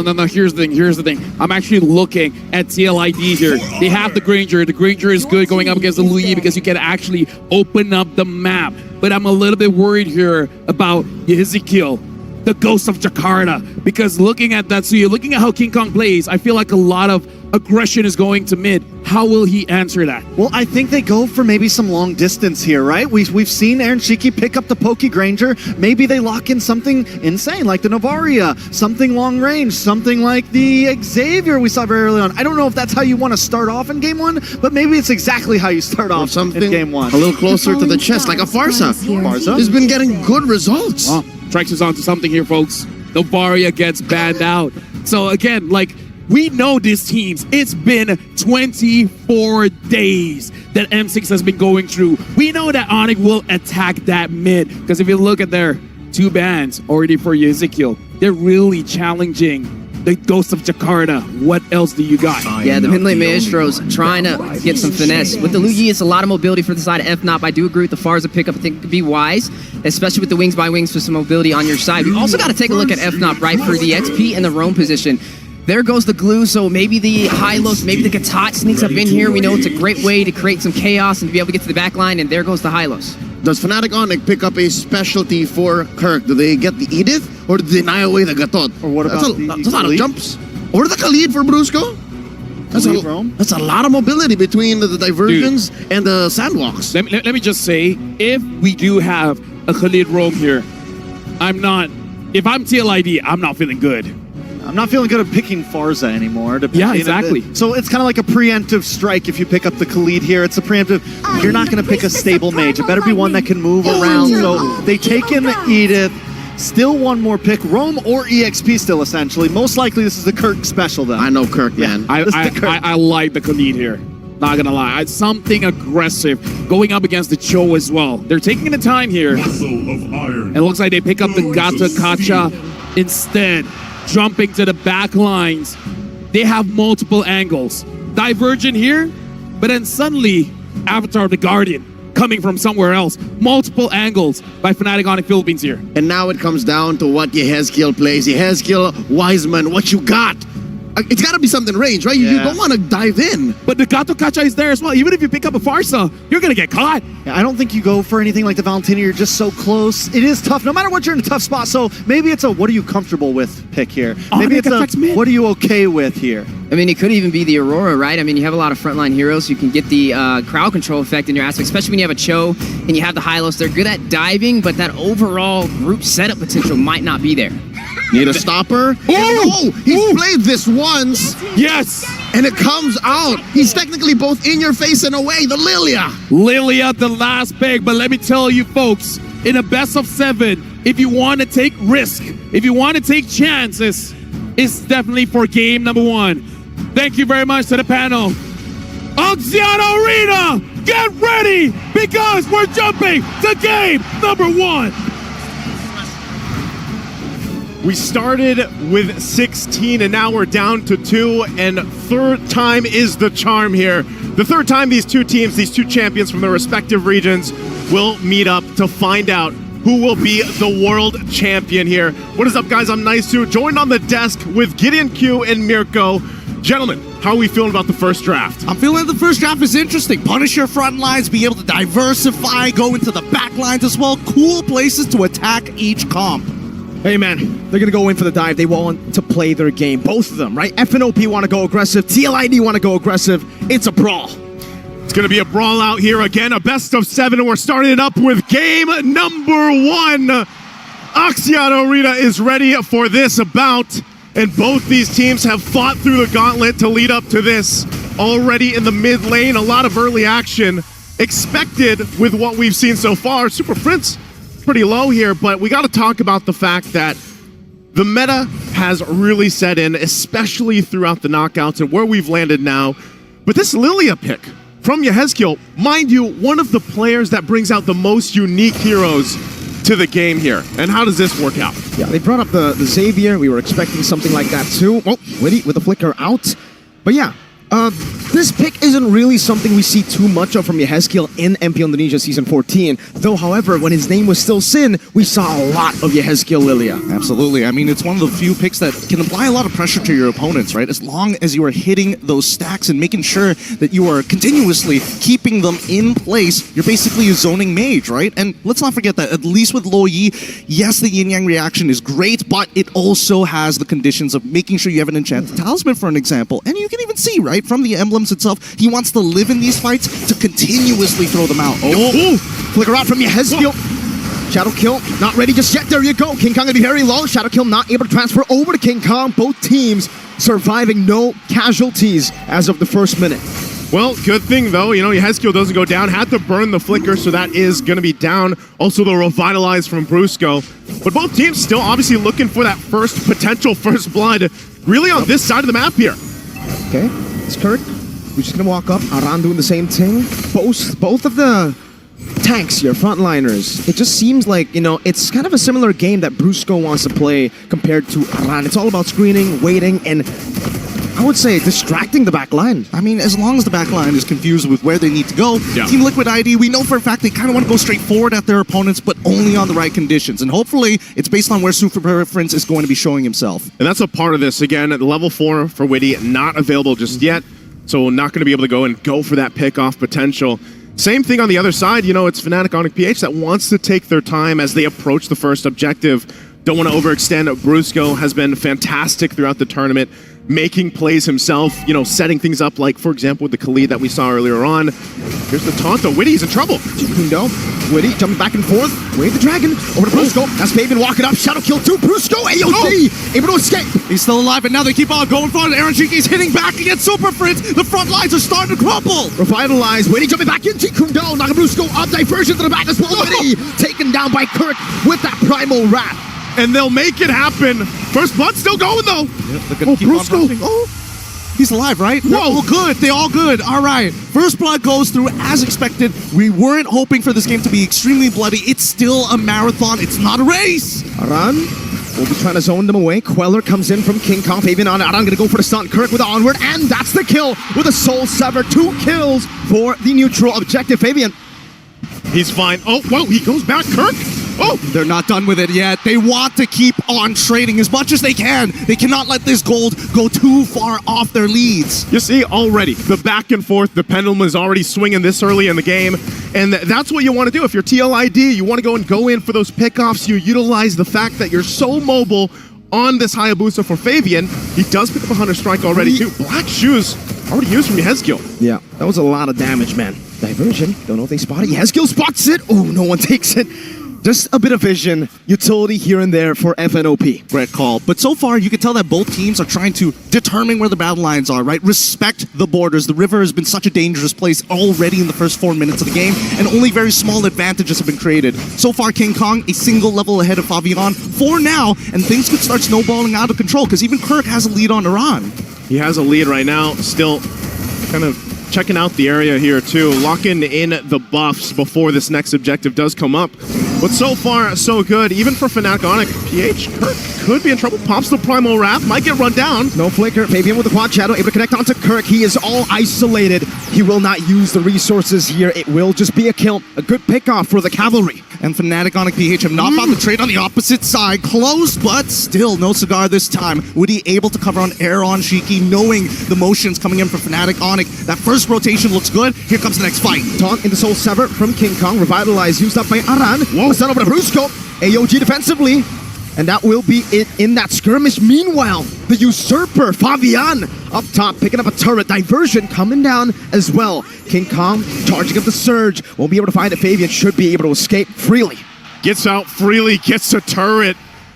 No, here's the thing. I'm actually looking at TLID here. They have the Granger. The Granger is good going up against the Luyi because you can actually open up the map. But I'm a little bit worried here about Ezekiel, the Ghost of Jakarta, because looking at that, so you're looking at how King Kong plays, I feel like a lot of aggression is going to mid. How will he answer that? Well, I think they go for maybe some long distance here, right? We've seen Aaron Shiki pick up the Poke Granger. Maybe they lock in something insane like the Novaria, something long range, something like the Xavier we saw very early on. I don't know if that's how you want to start off in Game 1, but maybe it's exactly how you start off in Game 1. A little closer to the chest, like a Farsa. Farsa has been getting good results. Oh, Trex is onto something here, folks. Novaria gets banned out. So again, like, we know these teams. It's been 24 days that M6 has been going through. We know that Onyx will attack that mid. Because if you look at their 2 bans already for Ezekiel, they're really challenging the Ghost of Jakarta. What else do you got? Yeah, the mid lane Maestro's trying to get some finesse. With the Luyi, it's a lot of mobility for the side of FNOP. I do agree with the Farsa pickup. I think it could be wise, especially with the wings by wings for some mobility on your side. We also got to take a look at FNOP, right, for the XP and the roam position. There goes the glue, so maybe the Hylos, maybe the Gatot sneaks up in here. We know it's a great way to create some chaos and to be able to get to the back line, and there goes the Hylos. Does Fnatic Onyx pick up a specialty for Kirk? Do they get the Edith, or do they deny away the Gatot? Or what about that's a lot of jumps. Or the Khalid for Brusco? That's a lot of mobility between the diversions and the sandwalks. Let me just say, if we do have a Khalid roam here, if I'm TLID, I'm not feeling good. I'm not feeling good at picking Farsa anymore. Yeah, exactly. So it's kind of like a preemptive strike if you pick up the Khalid here. It's a preemptive. You're not going to pick a stable mage. It better be one that can move around. So they take in Edith. Still one more pick. Roam or EXP still, essentially. Most likely this is the Kirk special, though. I know Kirk, man. I like the Khalid here. Not gonna lie. It's something aggressive going up against the Cho as well. They're taking the time here. And it looks like they pick up the Gata Kacha instead. Jumping to the back lines. They have multiple angles. Divergent here, but then suddenly Avatar of the Guardian coming from somewhere else. Multiple angles by Fnatic on the Philippines here. And now it comes down to what Yehezkiel plays. Yehezkiel, Wiseman, what you got? It's got to be something range, right? You don't want to dive in. But the Gato Kacha is there as well. Even if you pick up a Farsa, you're going to get caught. Yeah, I don't think you go for anything like the Valentina. You're just so close. It is tough. No matter what, you're in a tough spot. So maybe it's a what are you comfortable with pick here. Maybe it's a what are you okay with here. I mean, it could even be the Aurora, right? I mean, you have a lot of frontline heroes. You can get the crowd control effect in your aspect, especially when you have a Cho and you have the Hylos. They're good at diving, but that overall group setup potential might not be there. Need a stopper? Oh, he's played this once. Yes. And it comes out. He's technically both in your face and away. The Lilia. Lilia, the last pick. But let me tell you, folks, in a best of 7, if you want to take risk, if you want to take chances, it's definitely for game number 1. Thank you very much to the panel. Oxiana Arena, get ready because we're jumping to game number 1. We started with 16 and now we're down to 2, and third time is the charm here. The third time these two teams, these two champions from their respective regions will meet up to find out who will be the world champion here. What is up, guys? I'm Nice2, joined on the desk with Gideon Q and Mirko. Gentlemen, how are we feeling about the first draft? I'm feeling that the first draft is interesting. Punish your front lines, be able to diversify, go into the back lines as well. Cool places to attack each comp. Hey man, they're gonna go in for the dive. They want to play their game, both of them, right? FNOP want to go aggressive, TLID want to go aggressive. It's a brawl. It's gonna be a brawl out here again, a best of 7, and we're starting it up with game number 1. Oxiana Arena is ready for this bout, and both these teams have fought through the gauntlet to lead up to this. Already in the mid lane, a lot of early action expected with what we've seen so far. Super Prince pretty low here, but we got to talk about the fact that the meta has really set in, especially throughout the knockouts and where we've landed now. But this Lilia pick from Yehezkiel, mind you, one of the players that brings out the most unique heroes to the game here. And how does this work out? Yeah, they brought up the Xavier. We were expecting something like that too. Oh, Witty with the flicker out. But yeah, This pick isn't really something we see too much of from Yehezkiel in MP Indonesia Season 14. Though, however, when his name was still Sin, we saw a lot of Yehezkiel Lilia. Absolutely. I mean, it's one of the few picks that can apply a lot of pressure to your opponents, right? As long as you are hitting those stacks and making sure that you are continuously keeping them in place, you're basically a zoning mage, right? And let's not forget that, at least with Lo Yi, yes, the yin-yang reaction is great, but it also has the conditions of making sure you have an enchanted talisman, for an example. And you can even see, right, from the emblems itself, he wants to live in these fights to continuously throw them out. Oh, flicker out from Yehezkiel. Shadow Kill, not ready just yet. There you go. King Kong gonna be very low. Shadow Kill not able to transfer over to King Kong. Both teams surviving no casualties as of the first minute. Well, good thing though, Yehezkiel doesn't go down. Had to burn the flicker, so that is going to be down. Also the revitalize from Brusco. But both teams still obviously looking for that potential first blood, really on this side of the map here. Okay, it's Kirk. We're just gonna walk up. Aran doing the same thing. Both of the tanks here, frontliners. It just seems like, it's kind of a similar game that Brusco wants to play compared to Aran. It's all about screening, waiting, and I would say distracting the back line. I mean, as long as the back line is confused with where they need to go, Team Liquid ID, we know for a fact they kind of want to go straight forward at their opponents, but only on the right conditions. And hopefully, it's based on where Super Preference is going to be showing himself. And that's a part of this. Again, level 4 for Witty, not available just yet, so not going to be able to go for that pick-off potential. Same thing on the other side, it's Fnatic Onyx PH that wants to take their time as they approach the first objective. Don't want to overextend. Brusco has been fantastic throughout the tournament, making plays himself, setting things up like, for example, with the TLID that we saw earlier on. Here's the taunt, though. Witty's in trouble. Kundo, Witty jumping back and forth. Wave the dragon over to Brusco. That's Fabian walking up. Shadow Kill to Brusco. AOD able to escape. He's still alive, and now they keep on going for it. Aaron Shiki's hitting back against Super Fritz. The front lines are starting to crumble. Revitalize. Witty jumping back into Kundo. Knocking Brusco up. Diversion to the back as well. Witty taken down by Kirk with that Primal Wrath. And they'll make it happen. First blood still going, though. They're gonna keep on rushing. He's alive, right? Whoa, all good. They all good. All right. First blood goes through as expected. We weren't hoping for this game to be extremely bloody. It's still a marathon. It's not a race. Aran will be trying to zone them away. Queller comes in from King Kong. Fabian on Aran gonna go for the stunt. Kirk with the onward, and that's the kill with a Soul Sever. 2 kills for the neutral objective. Fabian. He's fine. Oh, whoa, he goes back. Kirk. Oh, they're not done with it yet. They want to keep on trading as much as they can. They cannot let this gold go too far off their leads. You see, already, the back and forth, the pendulum is already swinging this early in the game. And that's what you want to do. If you're TLID, you want to go in for those pickoffs. You utilize the fact that you're so mobile on this Hayabusa for Fabian. He does pick up a Hunter Strike already, too. Black Shoes already used from Yehezkiel. Yeah, that was a lot of damage, man. Diversion. Don't know if they spot it. Yehezkiel spots it. Oh, no one takes it. Just a bit of vision, utility here and there for FNOP. Great call. But so far, you can tell that both teams are trying to determine where the battle lines are, right? Respect the borders. The river has been such a dangerous place already in the first 4 minutes of the game, and only very small advantages have been created. So far, King Kong, a single level ahead of Fabian for now, and things could start snowballing out of control, because even Kirk has a lead on Iran. He has a lead right now, still kind of checking out the area here too, locking in the buffs before this next objective does come up. But so far, so good. Even for Fnatic Onyx PH, Kirk could be in trouble. Pops the Primal Wrath, might get run down. No flicker. Fabian with the quad shadow, able to connect onto Kirk. He is all isolated. He will not use the resources here. It will just be a kill. A good pickoff for the cavalry. And Fnatic Onyx PH have not found the trade on the opposite side. Close, but still no cigar this time. Woody able to cover on air on Shiki, knowing the motions coming in from Fnatic Onyx. That first rotation looks good. Here comes the next fight. Taunt into Soul Sever from King Kong. Revitalize used up by Aran. Whoa. Sent over to Brusco. AOG defensively. And that will be it in that skirmish. Meanwhile, the Usurper, Fabian, up top, picking up a turret. Diversion coming down as well. King Kong charging up the surge. Won't be able to find it. Fabian should be able to escape freely. Gets out freely, gets a turret.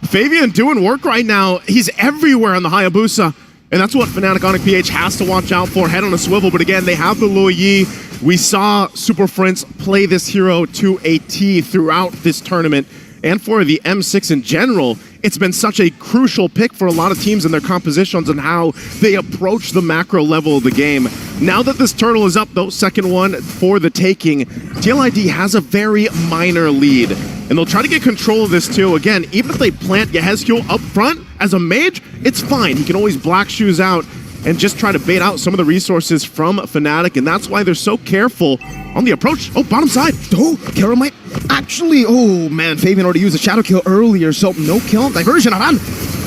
Fabian doing work right now. He's everywhere on the Hayabusa. And that's what Fnatic Onyx PH has to watch out for. Head on a swivel, but again, they have the Lo Yi. We saw Super Prince play this hero to a T throughout this tournament. And for the M6 in general, it's been such a crucial pick for a lot of teams in their compositions and how they approach the macro level of the game. Now that this turtle is up, though, second one for the taking, TLID has a very minor lead. And they'll try to get control of this too. Again, even if they plant Yehezkiel up front as a mage, it's fine. He can always Black Shoes out. and just try to bait out some of the resources from Fnatic, and that's why they're so careful on the approach. Oh, bottom side. Oh, Kara might actually... Oh, man, Fabian already used a shadow kill earlier, so no kill. Diversion, Aran.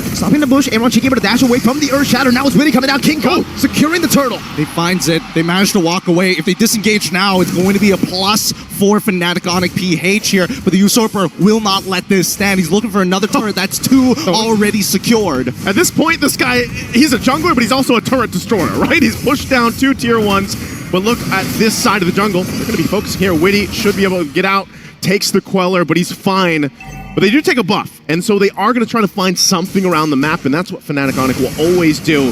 Stopping the bush, Aaron Cheeky able to dash away from the Earth Shatter. Now it's Winnie coming down. King Kong securing the turtle. They finds it. They managed to walk away. If they disengage now, it's going to be a plus for Fnatic Onyx PH here. But the Usurper will not let this stand. He's looking for another turret. That's 2 already secured. At this point, this guy, he's a jungler, but he's also a turret destroyer, right? He's pushed down 2 tier 1s. But look at this side of the jungle. They're going to be focusing here. Witty should be able to get out, takes the Queller, but he's fine. But they do take a buff, and so they are going to try to find something around the map, and that's what Fnatic Onyx will always do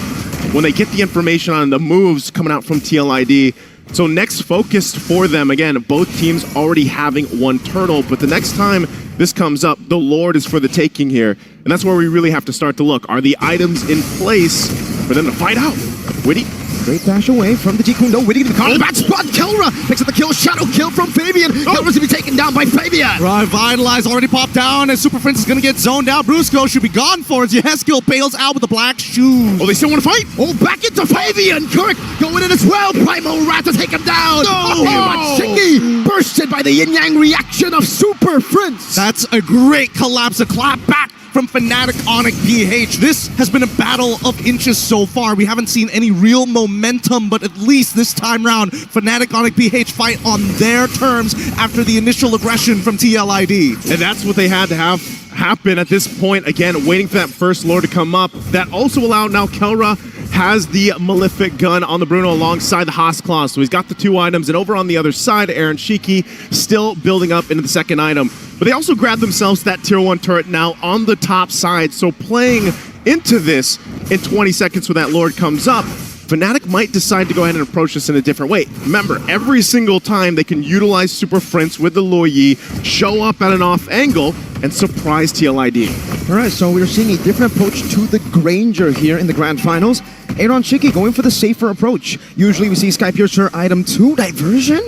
when they get the information on the moves coming out from TLID. So next focused for them, again, both teams already having 1 turtle, but the next time this comes up, the Lord is for the taking here, and that's where we really have to start to look. Are the items in place for them to fight out? Witty. Great dash away from the Jikundo. Witty in the corner. Bad spot. Kelra picks up the kill. Shadow kill from Fabian. Kelra's to be taken down by Fabian. Revitalize already popped down, and Super Prince is going to get zoned out. Brusco should be gone for it. Yehezkiel bails out with the black shoes. Oh, they still want to fight? Oh, back into Fabian. Kirk going in as well. Primal Rat to take him down. Shiki bursted by the yin-yang reaction of Super Prince. That's a great collapse. A clap back from Fnatic Onyx PH. This has been a battle of inches so far. We haven't seen any real momentum, but at least this time round, Fnatic Onyx PH fight on their terms after the initial aggression from TLID. And that's what they had to have happen at this point. Again, waiting for that first Lord to come up. That also allowed now Kelra has the Malefic gun on the Bruno alongside the Haas Claw. So he's got the 2 items. And over on the other side, Aaron Shiki still building up into the second item. But they also grabbed themselves that tier 1 turret now on the top side. So playing into this in 20 seconds when that Lord comes up, Fnatic might decide to go ahead and approach this in a different way. Remember, every single time they can utilize Super Prince with the Luoyi, show up at an off angle, and surprise TLID. All right, so we're seeing a different approach to the Granger here in the Grand Finals. Aaron Shiki going for the safer approach. Usually we see Skypiercer item 2, Diversion.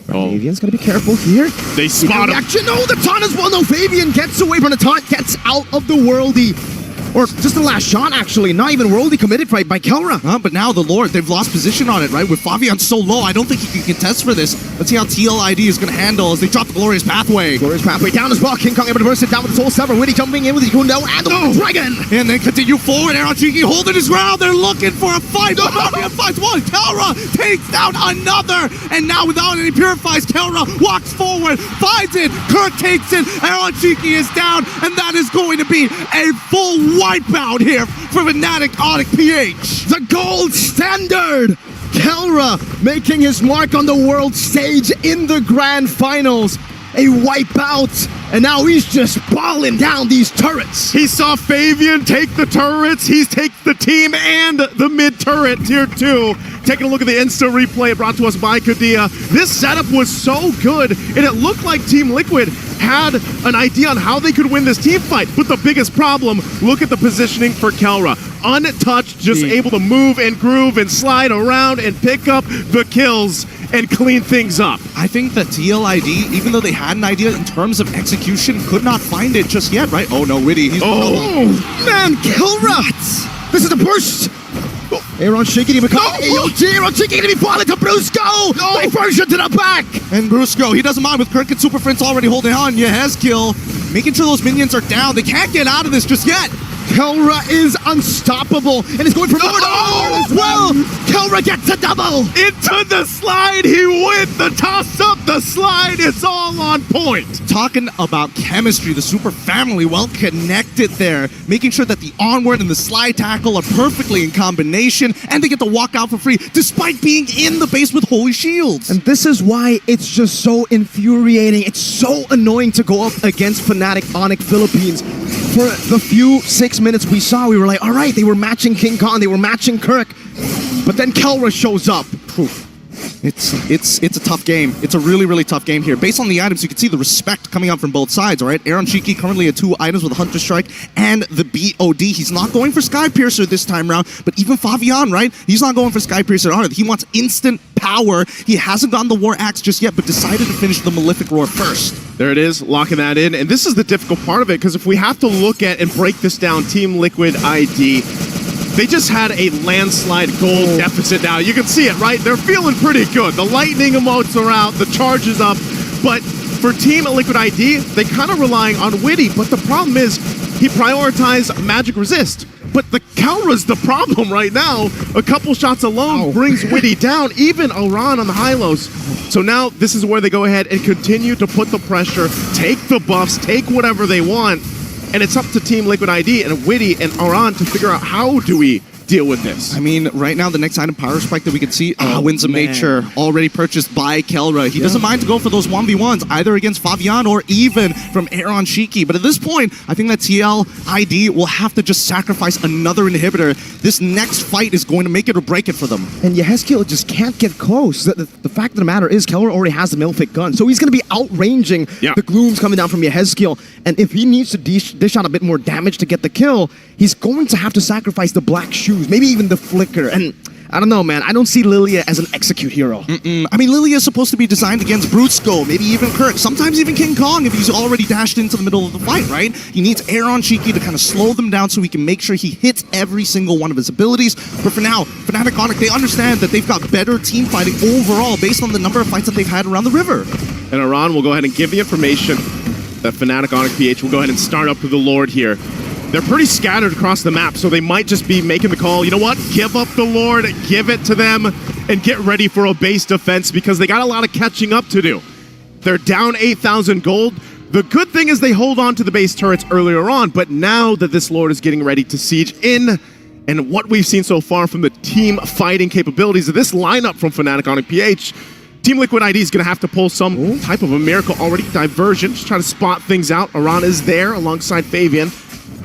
Fabian's gonna be careful here. They spot him. Action, no, the taunt as well. No, Fabian gets away from the taunt, gets out of the worldy. Or just the last shot, actually. Not even worldy committed by Kelra. But now the Lord, they've lost position on it, right? With Fabian so low, I don't think he can contest for this. Let's see how TLID is going to handle as they drop the Glorious Pathway. Glorious Pathway down as well. King Kong able to burst it down with the Soul Sever. Witty jumping in with the Kundo and the Dragon. And then continue forward. Aaron Cheeky holding his ground. They're looking for a fight. Fabian fights one. Kelra takes down another. And now without any purifies, Kelra walks forward, finds it. Kirk takes it. Aaron Cheeky is down. And that is going to be a full wipeout here for Fnatic Onyx PH. The gold standard! Kelra making his mark on the world stage in the Grand Finals. A wipeout, and now he's just balling down these turrets. He saw Fabian take the turrets, he takes the team and the mid turret, tier 2. Taking a look at the Insta replay brought to us by Kadia. This setup was so good, and it looked like Team Liquid had an idea on how they could win this team fight. But the biggest problem, look at the positioning for Kelra. Untouched, just able to move and groove and slide around and pick up the kills and clean things up. I think that TLID, even though they had an idea in terms of execution, could not find it just yet, right? Oh no, Witty, he's... Oh, man, Kelra! This is the burst! Aaron Shiki become AOG. Aaron Shiki gonna be falling to Brusco. Diversion to the back. And Brusco, he doesn't mind with Kirk and Super Prince already holding on. Yehezkiel making sure those minions are down. They can't get out of this just yet. Kelra is unstoppable and is going for more as well. Kelra gets a double. Into the slide, he went. The toss up, the slide, it's all on point. Talking about chemistry, the Super family well connected there, making sure that the onward and the slide tackle are perfectly in combination, and they get to walk out for free despite being in the base with Holy Shields. And this is why it's just so infuriating. It's so annoying to go up against Fnatic Onyx Philippines. For the few 6 minutes we saw, we were like, all right, they were matching King Kong, they were matching Kirk, but then Kelra shows up. It's a tough game. It's a really, really tough game here. Based on the items, you can see the respect coming out from both sides, all right? Aaron Shiki currently at 2 items with Hunter Strike and the BOD. He's not going for Skypiercer this time around, but even Fabian, right? He's not going for Skypiercer on it. He wants instant power. He hasn't gotten the War Axe just yet, but decided to finish the Malefic Roar first. There it is, locking that in. And this is the difficult part of it, because if we have to look at and break this down, Team Liquid ID, They just had a landslide gold deficit now. You can see it, right? They're feeling pretty good. The lightning emotes are out, the charge is up. But for Team Liquid ID, they kind of relying on Witty. But the problem is, he prioritized Magic Resist. But the Kelra's the problem right now. A couple shots alone brings Witty down, even Aran on the high-lows. So now this is where they go ahead and continue to put the pressure, take the buffs, take whatever they want. And it's up to Team Liquid ID and Witty and Aran to figure out how do we deal with this. I mean, right now, the next item, Power Spike, that we can see, Winds of Nature, already purchased by Kelra. He doesn't mind to go for those 1v1s, either against Fabian or even from Aaron Shiki. But at this point, I think that TLID will have to just sacrifice another inhibitor. This next fight is going to make it or break it for them. And Yehezkiel just can't get close. The fact of the matter is, Kelra already has the Milfic gun, so he's going to be outranging the glooms coming down from Yehezkiel. And if he needs to dish out a bit more damage to get the kill, he's going to have to sacrifice the black shoes, maybe even the flicker. And I don't know, man. I don't see Lilia as an execute hero. I mean, Lilia is supposed to be designed against Brutsko, maybe even Kirk, sometimes even King Kong if he's already dashed into the middle of the fight, right? He needs Aaron Shiki to kind of slow them down so he can make sure he hits every single one of his abilities. But for now, Fnatic Onyx, they understand that they've got better team fighting overall based on the number of fights that they've had around the river. And Aran will go ahead and give the information that Fnatic Onyx PH will go ahead and start up with the Lord here. They're pretty scattered across the map, so they might just be making the call, you know what, give up the Lord, give it to them, and get ready for a base defense because they got a lot of catching up to do. They're down 8,000 gold. The good thing is they hold on to the base turrets earlier on, but now that this Lord is getting ready to siege in, and what we've seen so far from the team fighting capabilities of this lineup from Fnatic Onyx PH, Team Liquid ID is going to have to pull some type of a miracle already. Diversion, just trying to spot things out. Aran is there alongside Fabian.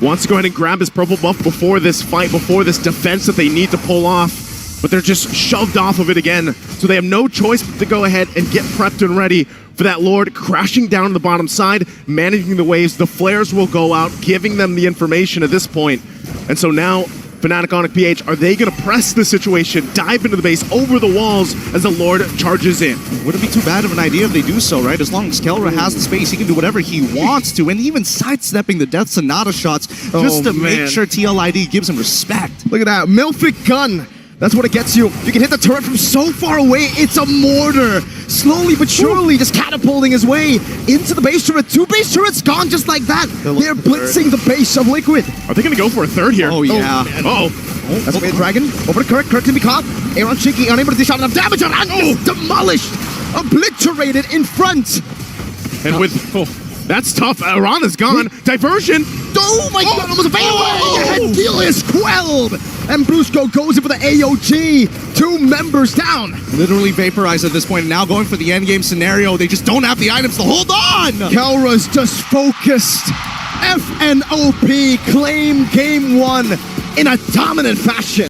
Wants to go ahead and grab his purple buff before this fight, before this defense that they need to pull off. But they're just shoved off of it again. So they have no choice but to go ahead and get prepped and ready for that Lord crashing down on the bottom side, managing the waves. The flares will go out, giving them the information at this point. And so now, Fnatic Onyx PH, are they going to press the situation, dive into the base, over the walls as the Lord charges in? Wouldn't be too bad of an idea if they do so, right? As long as Kelra has the space, he can do whatever he wants to, and even sidestepping the Death Sonata shots just to make sure TLID gives him respect. Look at that. Milfic gun. That's what it gets you. You can hit the turret from so far away. It's a mortar. Slowly but surely just catapulting his way into the base turret. 2 base turrets gone just like that. They're blitzing the base of Liquid. Are they going to go for a third here? Oh, yeah. That's okay, Dragon. Over to Kirk. Kirk can be caught. Aaron Shiki unable to dish out enough damage. Aran is demolished. Obliterated in front. And with... that's tough. Aran is gone. Diversion. Oh my god, almost available! Yehezkiel is quelled! And Brusco goes in for the AOG. 2 members down. Literally vaporized at this point. Now going for the endgame scenario. They just don't have the items to hold on! Kelra's just focused. FNOP claim game 1 in a dominant fashion.